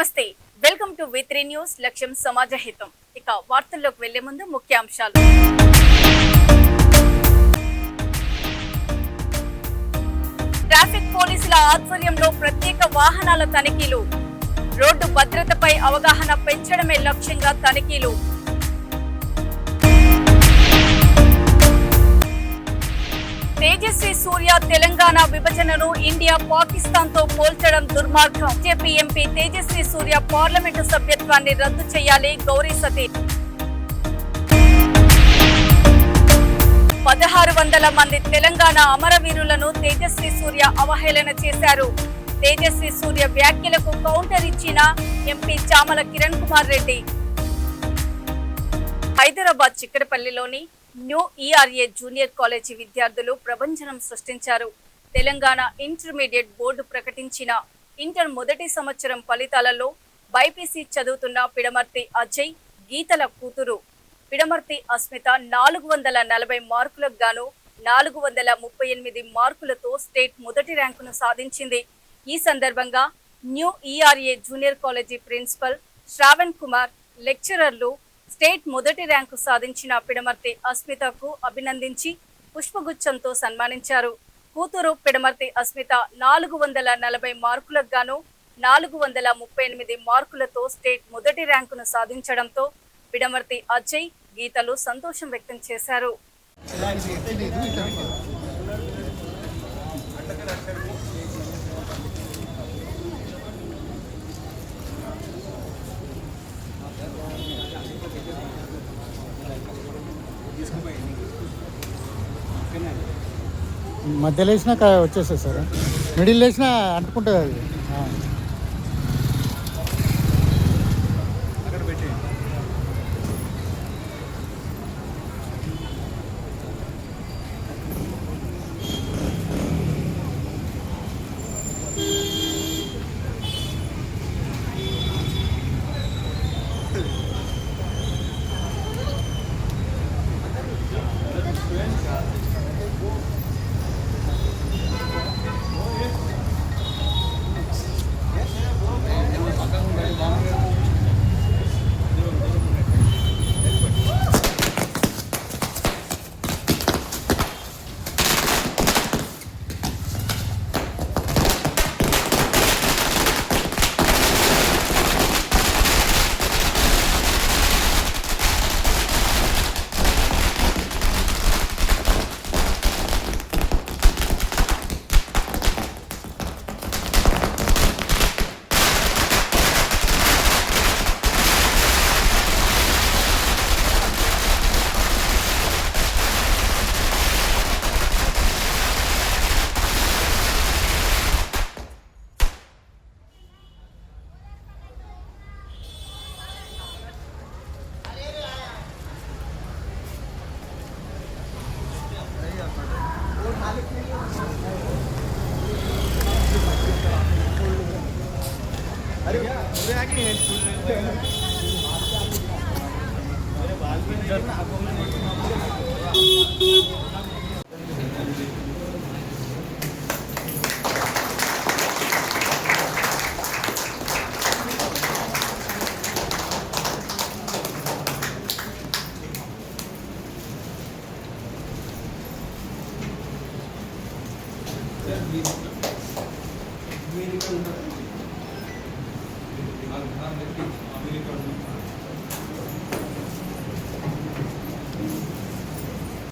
నమస్తే, welcome to వి3 news. లక్ష్యం సమాజ హితం. ఇక వార్తల్లోకి వెళ్లే ముందు ముఖ్యాంశాలు. ట్రాఫిక్ పోలీసుల ఆధ్వర్యంలో ప్రత్యేక వాహనాల తనిఖీలు. రోడ్డు భద్రతపై అవగాహన పెంచడమే లక్ష్యంగా తనిఖీలు. తేజస్వి సూర్య తెలంగాణ విభజనను ఇండియా పాకిస్తాన్ తో పోల్చడం దుర్మార్గం. బీజేపీ ఎంపీ తేజస్వి సూర్య పార్లమెంటు సభ్యత్వాన్ని రద్దు చేయాలి. గౌరీ సతీష్ 1600 మంది తెలంగాణ అమరవీరులను తేజస్వి సూర్య అవహేళన చేశారు. తేజస్వి సూర్య వ్యాఖ్యలకు కౌంటర్ ఇచ్చిన ఎంపీ చామల కిరణ్ కుమార్ రెడ్డి. హైదరాబాద్ చిక్కడపల్లిలోని న్యూ ఈఆర్ఏ జూనియర్ కాలేజీ విద్యార్థులు ప్రభంజనం సృష్టించారు. తెలంగాణ ఇంటర్మీడియట్ బోర్డు ప్రకటించిన ఇంటర్ మొదటి సంవత్సరం ఫలితాలలో బైపీసీ చదువుతున్న పిడమర్తి అజయ్, గీతల కూతురు పిడమర్తి అస్మిత 440 మార్కులకు గాను 438 మార్కులతో స్టేట్ మొదటి ర్యాంకును సాధించింది. ఈ సందర్భంగా new ERA junior college principal Shravan Kumar, లెక్చరర్లు స్టేట్ మొదటి ర్యాంకు సాధించిన పిడమర్తి అస్మితకు అభినందించి పుష్పగుచ్చంతో సన్మానించారు. కూతురు పిడమర్తి అస్మిత 440 మార్కులకు గాను 438 మార్కులతో స్టేట్ మొదటి ర్యాంకును సాధించడంతో పిడమర్తి అజయ్, గీతలు సంతోషం వ్యక్తం చేశారు. మధ్యలో వేసినా వచ్చేస్తుంది సార్, మిడిల్ వేసినా అంటుకుంటుంది అది.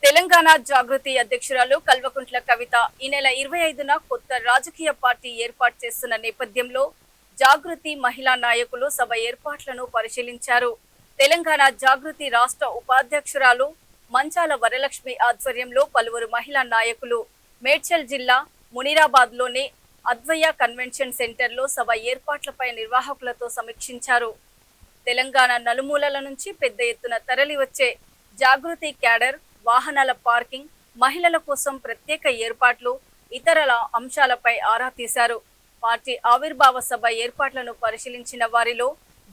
తెలంగాణ జాగృతి అధ్యక్షురాలు కల్వకుంట్ల కవిత ఈ నెల 25న కొత్త రాజకీయ పార్టీ ఏర్పాటు చేస్తున్న నేపథ్యంలో జాగృతి మహిళా నాయకులు సభ ఏర్పాట్లను పరిశీలించారు. తెలంగాణ జాగృతి రాష్ట్ర ఉపాధ్యక్షురాలు మంచాల వరలక్ష్మి ఆధ్వర్యంలో పలువురు మహిళా నాయకులు మేడ్చల్ జిల్లా మునిరాబాద్ లోని అద్వయ కన్వెన్షన్ సెంటర్ లో సభ ఏర్పాట్లపై నిర్వాహకులతో సమీక్షించారు. తెలంగాణ నలుమూలల నుంచి పెద్ద ఎత్తున తరలి వచ్చే జాగృతి క్యాడర్, వాహనాల పార్కింగ్, మహిళల కోసం ప్రత్యేక ఏర్పాట్లు, ఇతర అంశాలపై ఆరా తీశారు. పార్టీ ఆవిర్భావ సభ ఏర్పాట్లను పరిశీలించిన వారిలో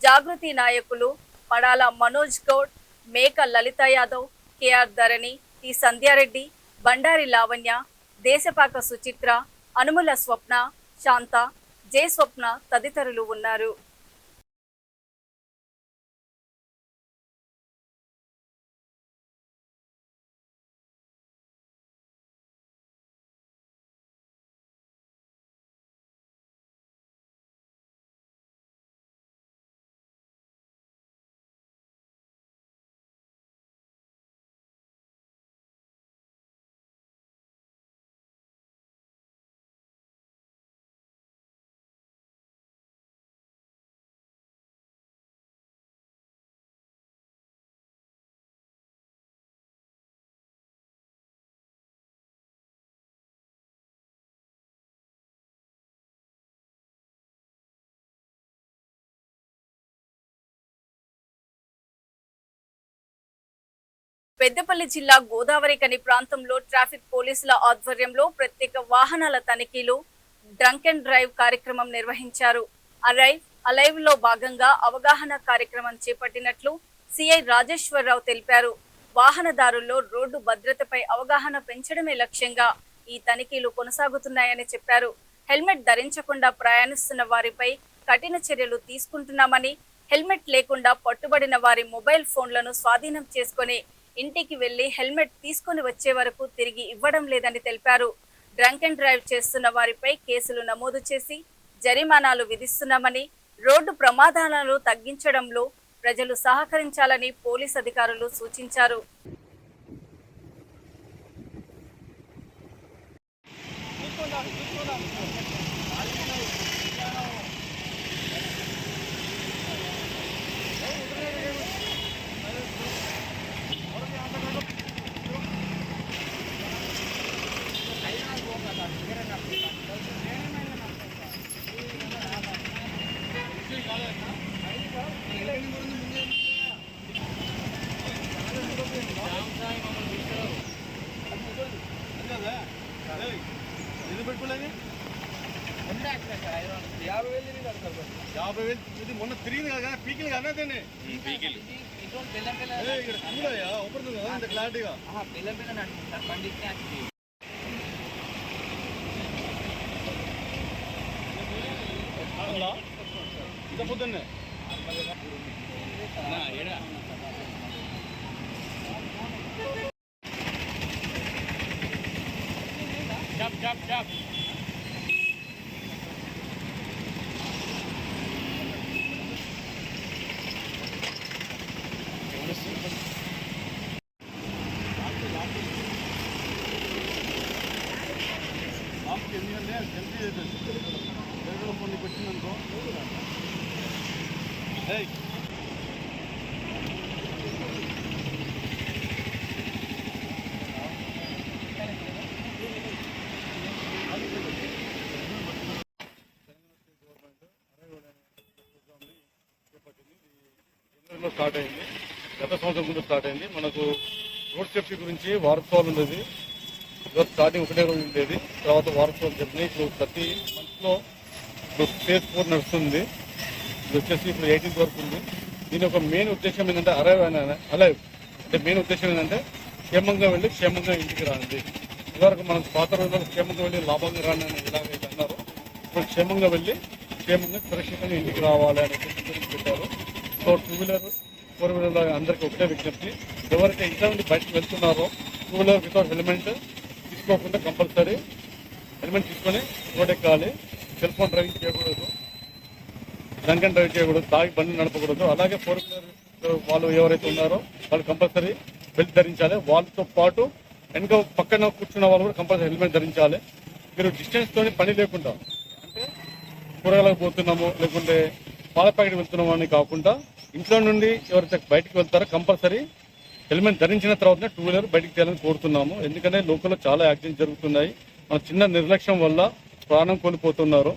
జాగృతి నాయకులు పడాల మనోజ్ గౌడ్, మేక లలిత యాదవ్, కేఆర్ ధరణి, టి సంధ్యారెడ్డి, బండారి లావణ్య, దేశపాక సుచిత్ర, అనుముల స్వప్న, శాంత, జే స్వప్న తదితరులు ఉన్నారు. పెద్దపల్లి జిల్లా గోదావరికని ప్రాంతంలో ట్రాఫిక్ పోలీసుల ఆధ్వర్యంలో ప్రత్యేక వాహనాల తనిఖీలు, డ్రంక్ అండ్ డ్రైవ్ కార్యక్రమం నిర్వహించారు. అలైవ్ లో భాగంగా అవగాహన కార్యక్రమం చేపట్టినట్లు సిఐ రాజేశ్వరరావు తెలిపారు. వాహనదారుల్లో రోడ్డు భద్రతపై అవగాహన పెంచడమే లక్ష్యంగా ఈ తనిఖీలు కొనసాగుతున్నాయని చెప్పారు. హెల్మెట్ ధరించకుండా ప్రయాణిస్తున్న వారిపై కఠిన చర్యలు తీసుకుంటున్నామని, హెల్మెట్ లేకుండా పట్టుబడిన వారి మొబైల్ ఫోన్లను స్వాధీనం చేసుకుని ఇంటికి వెళ్లి హెల్మెట్ తీసుకుని వచ్చే వరకు తిరిగి ఇవ్వడం లేదని తెలిపారు. డ్రంక్ అండ్ డ్రైవ్ చేస్తున్న వారిపై కేసులు నమోదు చేసి జరిమానాలు విధిస్తున్నామని, రోడ్డు ప్రమాదాలను తగ్గించడంలో ప్రజలు సహకరించాలని పోలీస్ అధికారులు సూచించారు. ఇది మొన్న తిరిగింది కదా పీకిలు కదా దీన్ని పీకిలు ఓపెన్ కదా అంత క్లారిటీగా ఇంత పొద్దున్నే ఎందుకంటే జల్దీ కొన్ని పెట్టిందనుకో స్టార్ట్ అయింది. గత సంవత్సరం ముందు స్టార్ట్ అయింది. మనకు రోడ్ సేఫ్టీ గురించి వారోత్సవాలు ఉండేది. స్టార్టింగ్ ఒకటే రోజు ఉండేది, తర్వాత వారోత్సవాలు జరిగినాయి. ఇప్పుడు ప్రతి మంత్లో ఇప్పుడు ఫేజ్ 4 నడుస్తుంది. ఇది వచ్చేసి ఇప్పుడు 18th వరకు ఉంది. దీని ఒక మెయిన్ ఉద్దేశం ఏంటంటే అలైవ్ అంటే మెయిన్ ఉద్దేశం ఏంటంటే క్షేమంగా వెళ్ళి క్షేమంగా ఇంటికి రాండి. ఇదివరకు మనకు పాత రోజుల్లో క్షేమంగా వెళ్ళి లాభంగా రాండి అని ఎలాగైతే అన్నారు, ఇప్పుడు క్షేమంగా వెళ్ళి క్షేమంగా సురక్షితంగా ఇంటికి రావాలి అనే గురించి పెట్టారు. సో 2 వీలర్ 4 వీలర్ అందరికీ ఒకటే విజ్ఞప్తి, ఎవరైతే ఇంట్లో నుండి బయటకు వెళ్తున్నారో 2 వీలర్ వితౌట్ హెల్మెట్ తీసుకోకుండా కంపల్సరీ హెల్మెట్ తీసుకొని రోడ్ ఎక్కాలి. సెల్ ఫోన్ డ్రైవింగ్ చేయకూడదు, డ్రంక్ అండ్ డ్రైవ్ చేయకూడదు, తాగి బండి నడపకూడదు. అలాగే 4 వీలర్ వాళ్ళు ఎవరైతే ఉన్నారో వాళ్ళు కంపల్సరీ బెల్ట్ ధరించాలి. వాళ్ళతో పాటు వెనుక పక్కన కూర్చున్న వాళ్ళు కూడా కంపల్సరీ హెల్మెట్ ధరించాలి. మీరు డిస్టెన్స్తో పని లేకుండా, అంటే కూరగాయలకు పోతున్నాము లేకుంటే పాల ప్యాకెట్ వెళ్తున్నాము అని కాకుండా ఇంట్లో నుండి ఎవరైతే బయటకు వెళ్తారో కంపల్సరీ హెల్మెట్ ధరించిన తర్వాతనే 2 వీలర్ బయటకు తీయాలని కోరుతున్నాము. ఎందుకంటే లోకల్లో చాలా యాక్సిడెంట్స్ జరుగుతున్నాయి. మన చిన్న నిర్లక్ష్యం వల్ల ప్రాణం కోల్పోతున్నారు.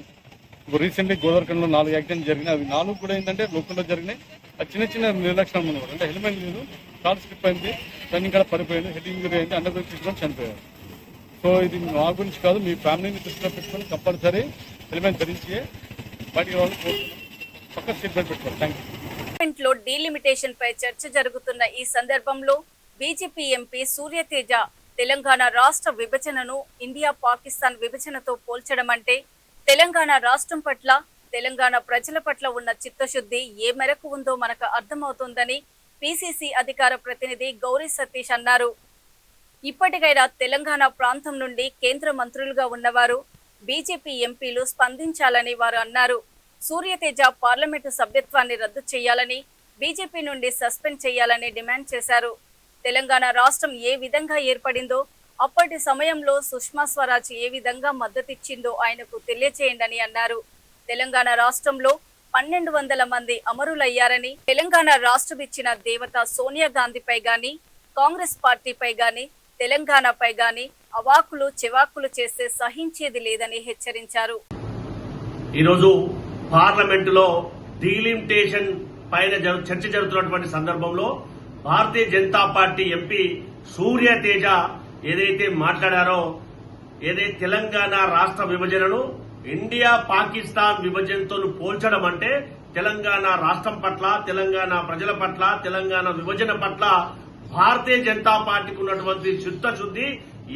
ఇప్పుడు రీసెంట్లీ గోదావరిలో 4 యాక్సిడెంట్ జరిగినాయి. అవి 4 కూడా ఏంటంటే లోకల్లో జరిగినాయి. అది చిన్న చిన్న నిర్లక్ష్యం అన్నమాట. అంటే హెల్మెట్ లేదు, కాల్ స్లిప్ అయింది, రన్నింగ్ కూడా పడిపోయింది, హెడ్ ఇంజరీ అయింది, అండర్ తీసుకొని చనిపోయారు. సో ఇది మా గురించి కాదు, మీ ఫ్యామిలీని దృష్టిలో పెట్టుకొని కంపల్సరీ హెల్మెట్ ధరించి బయటికి రావాలని కోరుతున్నాం. పక్క సీట్ బెల్ట్ పెట్టుకోవాలి. Thank you. లో డీలిమిటేషన్ పై చర్చ జరుగుతున్న ఈ సందర్భంలో బీజేపీ ఎంపీ సూర్యతేజ తెలంగాణ రాష్ట్ర విభజనను ఇండియా పాకిస్తాన్ విభజనతో పోల్చడం అంటే తెలంగాణ రాష్ట్రం పట్ల, తెలంగాణ ప్రజల పట్ల ఉన్న చిత్తశుద్ధి ఏ మేరకు ఉందో మనకు అర్థమవుతోందని పిసిసి అధికార ప్రతినిధి గౌరీ సతీష్ అన్నారు. ఇప్పటికైనా తెలంగాణ ప్రాంతం నుండి కేంద్ర మంత్రులుగా ఉన్నవారు, బీజేపీ ఎంపీలు స్పందించాలని వారు అన్నారు. సూర్యతేజ పార్లమెంటు సభ్యత్వాన్ని రద్దు చేయాలని, బీజేపీ నుండి సస్పెండ్ చేయాలని డిమాండ్ చేశారు. తెలంగాణ రాష్ట్రం ఏ విధంగా ఏర్పడిందో, అప్పటి సమయంలో సుష్మా స్వరాజ్ ఏ విధంగా మద్దతిచ్చిందో ఆయనకు తెలియచేయండి అన్నారు. తెలంగాణ రాష్ట్రంలో 1200 మంది అమరులయ్యారని, తెలంగాణ రాష్ట్రం ఇచ్చిన దేవత సోనియా గాంధీపై గాని, కాంగ్రెస్ పార్టీపై గాని, తెలంగాణపై గాని అవాకులు చెవాకులు చేస్తే సహించేది లేదని హెచ్చరించారు. ఈరోజు పార్లమెంటులో డీలిమిటేషన్ పైన చర్చ జరుగుతున్నటువంటి సందర్భంలో భారతీయ జనతా పార్టీ ఎంపీ సూర్య తేజ ఏదైతే మాట్లాడారో, ఏదైతే తెలంగాణ రాష్ట్ర విభజనను ఇండియా పాకిస్తాన్ విభజనతో పోల్చడం అంటే తెలంగాణ రాష్ట్రం పట్ల, తెలంగాణ ప్రజల పట్ల, తెలంగాణ విభజన పట్ల భారతీయ జనతా పార్టీకి ఉన్నటువంటి చిత్తశుద్ది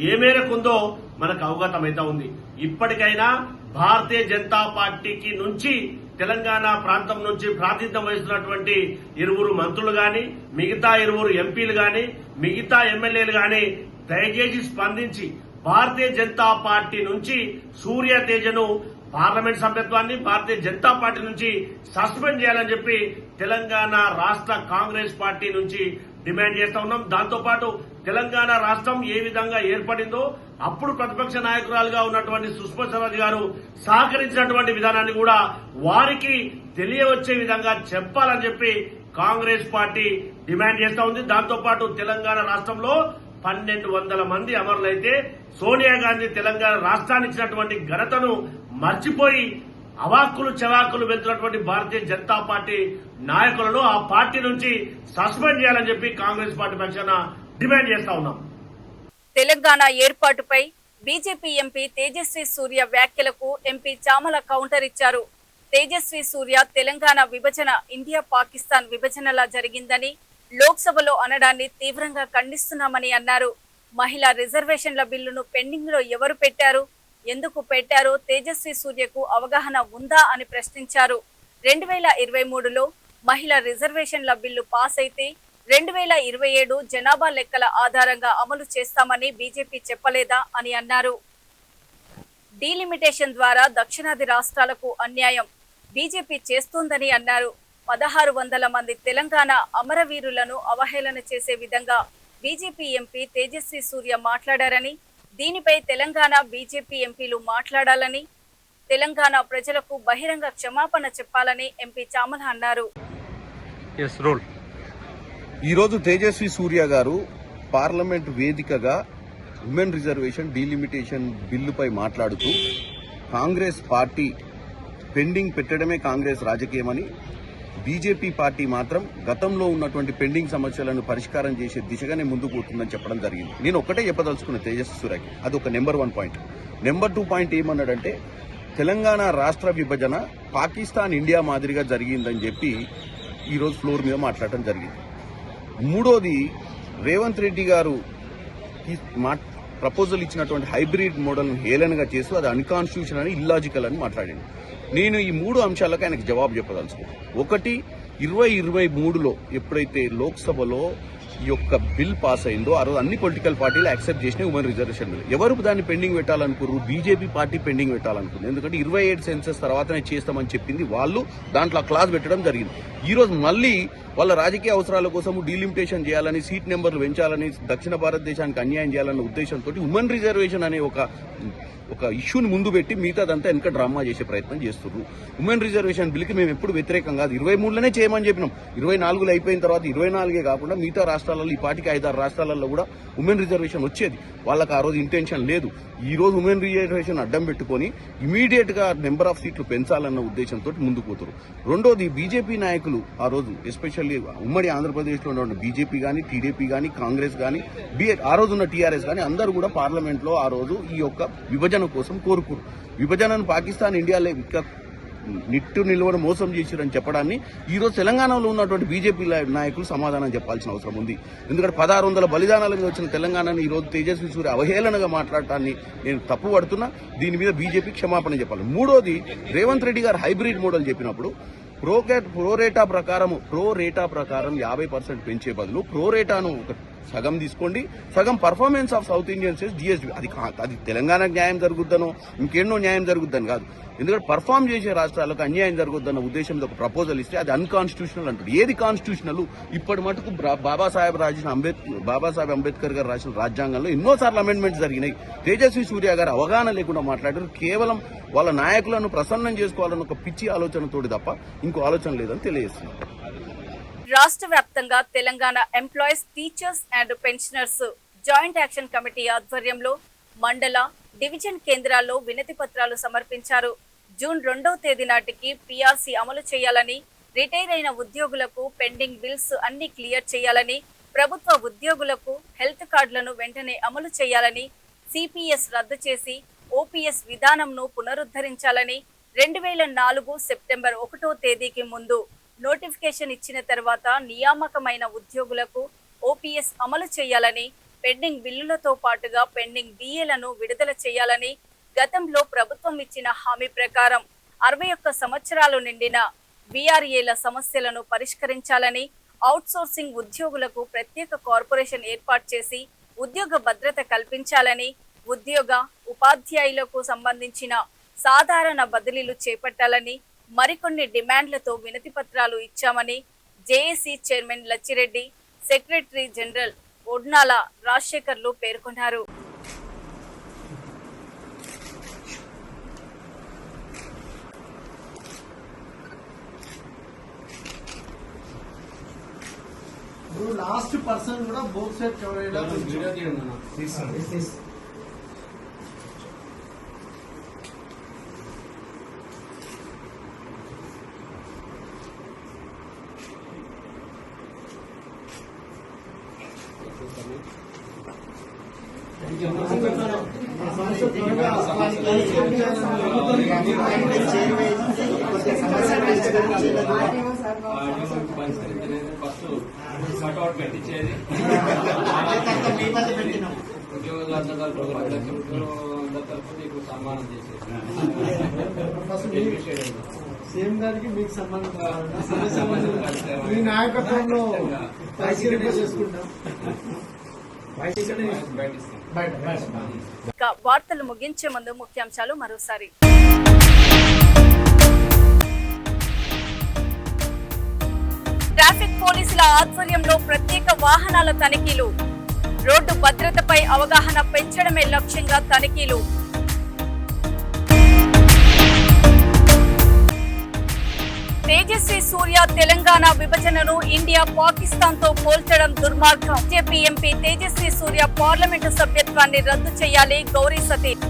ఏ మేరకు ఉందో మనకు అవగతమైతా ఉంది. ఇప్పటికైనా భారతీయ జనతా పార్టీకి నుంచి తెలంగాణ ప్రాంతం నుంచి ప్రాతినిధ్యం వహిస్తున్నటువంటి 2 మంత్రులు గాని, మిగతా 2 ఎంపీలు గాని, మిగతా ఎమ్మెల్యేలు గాని దయచేసి స్పందించి భారతీయ జనతా పార్టీ నుంచి సూర్య తేజను పార్లమెంట్ సభ్యత్వాన్ని భారతీయ జనతా పార్టీ నుంచి సస్పెండ్ చేయాలని చెప్పి తెలంగాణ రాష్ట్ర కాంగ్రెస్ పార్టీ నుంచి డిమాండ్ చేస్తా ఉన్నాం. దాంతో పాటు తెలంగాణ రాష్ట్రం ఏ విధంగా ఏర్పడిందో అప్పుడు ప్రతిపక్ష నాయకురాలుగా ఉన్నటువంటి సుష్మా స్వరాజ్ గారు సహకరించినటువంటి విధానాన్ని కూడా వారికి తెలియవచ్చే విధంగా చెప్పాలని చెప్పి కాంగ్రెస్ పార్టీ డిమాండ్ చేస్తా ఉంది. దాంతో పాటు తెలంగాణ రాష్ట్రంలో 1200 మంది అమరులైతే సోనియా గాంధీ తెలంగాణ రాష్ట్రానికి ఇచ్చినటువంటి ఘనతను మర్చిపోయి అవాక్కులు చెవాక్కులు వెళ్తున్నటువంటి భారతీయ జనతా పార్టీ నాయకులను ఆ పార్టీ నుంచి సస్పెండ్ చేయాలని చెప్పి కాంగ్రెస్ పార్టీ పక్షాన డిమాండ్ చేస్తా ఉన్నాం. తెలంగాణ ఏర్పాటుపై బీజేపీ ఎంపీ తేజస్వి సూర్య వ్యాఖ్యలకు ఎంపీ చామల కౌంటర్ ఇచ్చారు. తేజస్వి సూర్య తెలంగాణ విభజన ఇండియా పాకిస్తాన్ విభజనలా జరిగిందని లోక్సభలో అనడాన్ని తీవ్రంగా ఖండిస్తున్నామని అన్నారు. మహిళా రిజర్వేషన్ల బిల్లును పెండింగ్ లో ఎవరు పెట్టారు, ఎందుకు పెట్టారో తేజస్వి సూర్యకు అవగాహన ఉందా అని ప్రశ్నించారు. 2023లో మహిళా రిజర్వేషన్ల బిల్లు పాస్ అయితే 2027 జనాభా లెక్కల ఆధారంగా అమలు చేస్తామని బీజేపీ చెప్పలేదా అని అన్నారు. డీలిమిటేషన్ ద్వారా దక్షిణాది రాష్ట్రాలకు అన్యాయం బీజేపీ చేస్తోందని అన్నారు. 1600 మంది తెలంగాణ అమరవీరులను అవహేళన చేసే విధంగా బీజేపీ ఎంపీ తేజస్వి సూర్య మాట్లాడారని, దీనిపై తెలంగాణ బీజేపీ ఎంపీలు మాట్లాడాలని, తెలంగాణ ప్రజలకు బహిరంగ క్షమాపణ చెప్పాలని ఎంపీ చామల అన్నారు. ఈరోజు తేజస్వి సూర్య గారు పార్లమెంట్ వేదికగా ఉమెన్ రిజర్వేషన్ డీలిమిటేషన్ బిల్లుపై మాట్లాడుతూ కాంగ్రెస్ పార్టీ పెండింగ్ పెట్టడమే కాంగ్రెస్ రాజకీయమని, బీజేపీ పార్టీ మాత్రం గతంలో ఉన్నటువంటి పెండింగ్ సమస్యలను పరిష్కారం చేసే దిశగానే ముందుకు పోతుందని చెప్పడం జరిగింది. నేను ఒక్కటే చెప్పదలుచుకున్న తేజస్వి సూర్యకి, అది ఒక నెంబర్ 1 పాయింట్. నెంబర్ 2 పాయింట్ ఏమన్నాడంటే తెలంగాణ రాష్ట్ర విభజన పాకిస్తాన్ ఇండియా మాదిరిగా జరిగిందని చెప్పి ఈరోజు ఫ్లోర్ మీద మాట్లాడటం జరిగింది. మూడోది, రేవంత్ రెడ్డి గారు ప్రపోజల్ ఇచ్చినటువంటి హైబ్రిడ్ మోడల్ను హేళనగా చేస్తూ అది అన్కాన్స్టిట్యూషన్ అని, ఇల్లాజికల్ అని మాట్లాడింది. నేను ఈ 3 అంశాలకు ఆయనకు జవాబు చెప్పదలుచుకున్నాను. ఒకటి, 2023లో ఎప్పుడైతే లోక్సభలో ఈ యొక్క బిల్ పాస్ అయిందో ఆ రోజు అన్ని పొలిటికల్ పార్టీలు యాక్సెప్ట్ చేసిన ఉమెన్ రిజర్వేషన్ బిల్. ఎవరు దాన్ని పెండింగ్ పెట్టాలనుకున్నారు? బీజేపీ పార్టీ పెండింగ్ పెట్టాలనుకుంది. ఎందుకంటే 27 సెన్సెస్ తర్వాతనే చేస్తామని చెప్పింది వాళ్ళు, దాంట్లో క్లాజ్ పెట్టడం జరిగింది. ఈ రోజు మళ్ళీ వాళ్ళ రాజకీయ అవసరాల కోసం డీలిమిటేషన్ చేయాలని, సీట్ నెంబర్లు పెంచాలని, దక్షిణ భారతదేశానికి అన్యాయం చేయాలన్న ఉద్దేశంతో ఉమెన్ రిజర్వేషన్ అనే ఒక ఇష్యూని ముందు పెట్టి మిగతాదంతా వెనక డ్రామా చేసే ప్రయత్నం చేస్తున్నారు. ఉమెన్ రిజర్వేషన్ బిల్కి మేము ఎప్పుడు వ్యతిరేకం కాదు. 23లోనే చేయమని చెప్పినాం. 24లో అయిపోయిన తర్వాత 24 కాకుండా మిగతా రాష్ట్రాలలో, ఈ పార్టీకి 5-6 రాష్ట్రాలలో కూడా ఉమెన్ రిజర్వేషన్ వచ్చేది. వాళ్ళకి ఆ రోజు ఇంటెన్షన్ లేదు. ఈ రోజు ఉమెన్ రిజర్వేషన్ అడ్డం పెట్టుకుని ఇమీడియట్ గా నెంబర్ ఆఫ్ సీట్లు పెంచాలన్న ఉద్దేశంతో ముందుకు పోతారు. రెండోది, బీజేపీ నాయకులు ఆ రోజు ఎస్పెషల్లీ ఉమ్మడి ఆంధ్రప్రదేశ్ లో ఉన్న బీజేపీ గానీ, టీడీపీ గానీ, కాంగ్రెస్ గానీ, ఆ రోజు ఉన్న టీఆర్ఎస్ గానీ అందరూ కూడా పార్లమెంట్ లో ఆ రోజు ఈ యొక్క విభజన కోసం కోరుకురు. విభజనను పాకిస్తాన్ ఇండియాలో నిట్టు నిలువను మోసం చేశారని చెప్పడాన్ని ఈ రోజు తెలంగాణలో ఉన్నటువంటి బీజేపీ నాయకులు సమాధానం చెప్పాల్సిన అవసరం ఉంది. ఎందుకంటే 1600 బలిదానాల మీద వచ్చిన తెలంగాణని ఈ రోజు తేజస్వి సూర్య అవహేళనగా మాట్లాడటాన్ని నేను తప్పుపడుతున్నా. దీని మీద బీజేపీ క్షమాపణ చెప్పాలి. మూడోది, రేవంత్ రెడ్డి గారు హైబ్రిడ్ మోడల్ చెప్పినప్పుడు ప్రోరేటా ప్రకారం 50% పెంచే బదులు ప్రోరేటాను ఒక సగం తీసుకోండి, సగం performance of south Indian states DSB. అది తెలంగాణకు న్యాయం జరుగుద్దనో ఇంకెన్నో న్యాయం జరుగుద్దని కాదు. ఎందుకంటే పర్ఫామ్ చేసే రాష్ట్రాలకు అన్యాయం జరుగుద్దన్న ఉద్దేశంతో ఒక ప్రపోజల్ ఇస్తే అది అన్కాన్స్టిట్యూషనల్ అంటాడు. ఏది కాన్స్టిట్యూషనల్? ఇప్పటి మటుకు బాబాసాహెబ్ అంబేద్కర్ గారు రాసిన రాజ్యాంగంలో ఎన్నోసార్లు అమెండ్మెంట్స్ జరిగినాయి. తేజస్వి సూర్య గారు అవగాహన లేకుండా మాట్లాడారు. కేవలం వాళ్ళ నాయకులను ప్రసన్నం చేసుకోవాలన్న ఒక పిచ్చి ఆలోచనతోటి తప్ప ఇంకో ఆలోచన లేదని తెలియజేస్తున్నారు. రాష్ట్ర వ్యాప్తంగా Telangana employees, teachers and pensioners joint action committee ఆధ్వర్యంలో మండల, డివిజన్ కేంద్రాల్లో వినతి పత్రాలు సమర్పించారు. జూన్ 2వ తేదీ నాటికి పీఆర్సీ అమలు చేయాలని, రిటైర్ అయిన ఉద్యోగులకు పెండింగ్ బిల్స్ అన్ని క్లియర్ చేయాలని, ప్రభుత్వ ఉద్యోగులకు హెల్త్ కార్డులను వెంటనే అమలు చేయాలని, సిపిఎస్ రద్దు చేసి ఓపీఎస్ విధానంను పునరుద్ధరించాలని, 2004 సెప్టెంబర్ 1వ తేదీకి ముందు నోటిఫికేషన్ ఇచ్చిన తర్వాత నియామకమైన ఉద్యోగులకు ఓపీఎస్ అమలు చేయాలని, పెండింగ్ బిల్లులతో పాటుగా పెండింగ్ డిఏలను విడుదల చేయాలని, గతంలో ప్రభుత్వం ఇచ్చిన హామీ ప్రకారం 61 సంవత్సరాలు నిండిన వీఆర్ఏల సమస్యలను పరిష్కరించాలని, అవుట్సోర్సింగ్ ఉద్యోగులకు ప్రత్యేక కార్పొరేషన్ ఏర్పాటు చేసి ఉద్యోగ భద్రత కల్పించాలని, ఉద్యోగ ఉపాధ్యాయులకు సంబంధించిన సాధారణ బదిలీలు చేపట్టాలని మరికొన్ని డిమాండ్లతో వినతి పత్రాలు ఇచ్చామని JAC chairman Lachireddy, secretary general Odnala రాజశేఖర్లు పేర్కొన్నారు. లాస్ట్ పర్సన్ కూడా బోత్ సైడ్ కవర్ అయ్యేలా కట్అవుట్ పెట్టించేది ఉద్యోగులందరి తరఫున నీకు సన్మానం చేసేది సేమ్ గారికి మీకు సంబంధం మీ నాయకత్వంలో చేసుకుంటాం. వార్తలు ముగించే ముందు ముఖ్యాంశాలు మరోసారి. ట్రాఫిక్ పోలీసుల ఆధ్వర్యంలో ప్రత్యేక వాహనాల తనిఖీలు, రోడ్డు భద్రతపై అవగాహన పెంచడమే లక్ష్యంగా తనిఖీలు. తేజస్వి సూర్య తెలంగాణ విభజనను ఇండియా పాకిస్తాన్ తో పోల్చడం దుర్మార్గం. బీజేపీ ఎంపీ తేజస్వి సూర్య పార్లమెంటు సభ్యత్వాన్ని రద్దు చేయాలి, గౌరీ సతీష్.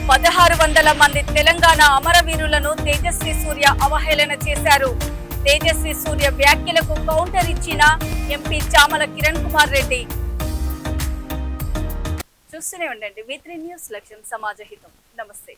1600 మంది తెలంగాణ అమరవీరులను తేజస్వి సూర్య అవహేళన చేశారు. తేజస్వి సూర్య వ్యాఖ్యలకు కౌంటర్ ఇచ్చిన ఎంపీ చామల కిరణ్ కుమార్ రెడ్డి. చూస్తూనే ఉండండి V3 న్యూస్, లక్ష్యం సమాజ హితం. నమస్తే.